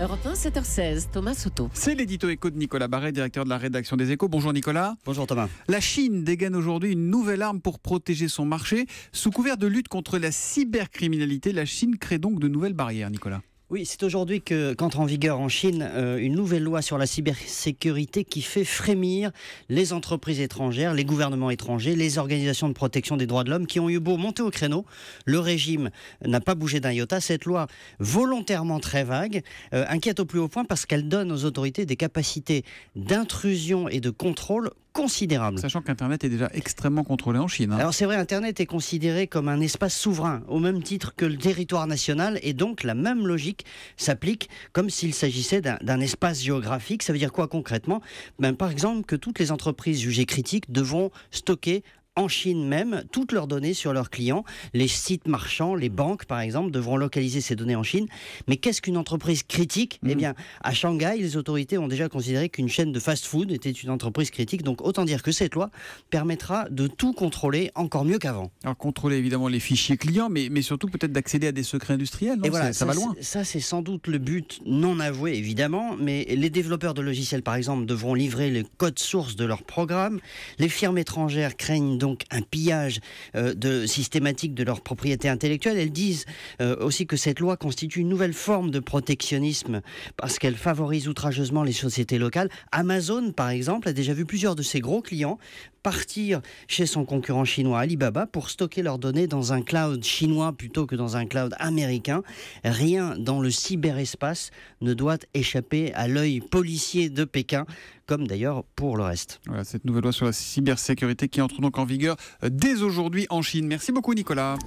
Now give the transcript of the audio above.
Europe 1, 7h16, Thomas Soto. C'est l'édito éco de Nicolas Barret, directeur de la rédaction des Échos. Bonjour Nicolas. Bonjour Thomas. La Chine dégaine aujourd'hui une nouvelle arme pour protéger son marché. Sous couvert de lutte contre la cybercriminalité, la Chine crée donc de nouvelles barrières, Nicolas. Oui, c'est aujourd'hui qu'entre en vigueur en Chine une nouvelle loi sur la cybersécurité qui fait frémir les entreprises étrangères, les gouvernements étrangers, les organisations de protection des droits de l'homme qui ont eu beau monter au créneau. Le régime n'a pas bougé d'un iota. Cette loi, volontairement très vague, inquiète au plus haut point parce qu'elle donne aux autorités des capacités d'intrusion et de contrôle considérables. Sachant qu'Internet est déjà extrêmement contrôlé en Chine. Alors c'est vrai, Internet est considéré comme un espace souverain, au même titre que le territoire national, et donc la même logique s'applique comme s'il s'agissait d'un espace géographique. Ça veut dire quoi concrètement ? Par exemple que toutes les entreprises jugées critiques devront stocker en Chine même, toutes leurs données sur leurs clients. Les sites marchands, les banques par exemple, devront localiser ces données en Chine. Mais qu'est-ce qu'une entreprise critique ? Eh bien, à Shanghai, les autorités ont déjà considéré qu'une chaîne de fast-food était une entreprise critique. Donc autant dire que cette loi permettra de tout contrôler encore mieux qu'avant. Alors contrôler évidemment les fichiers clients, mais surtout peut-être d'accéder à des secrets industriels. Non ? Et voilà, ça va loin. Ça, c'est sans doute le but non avoué, évidemment. Mais les développeurs de logiciels, par exemple, devront livrer le code source de leur programme. Les firmes étrangères craignent donc un pillage systématique de leur propriété intellectuelle. Elles disent aussi que cette loi constitue une nouvelle forme de protectionnisme parce qu'elle favorise outrageusement les sociétés locales. Amazon, par exemple, a déjà vu plusieurs de ses gros clients partir chez son concurrent chinois Alibaba pour stocker leurs données dans un cloud chinois plutôt que dans un cloud américain. Rien dans le cyberespace ne doit échapper à l'œil policier de Pékin, comme d'ailleurs pour le reste. Voilà, cette nouvelle loi sur la cybersécurité qui entre donc en vigueur dès aujourd'hui en Chine. Merci beaucoup Nicolas.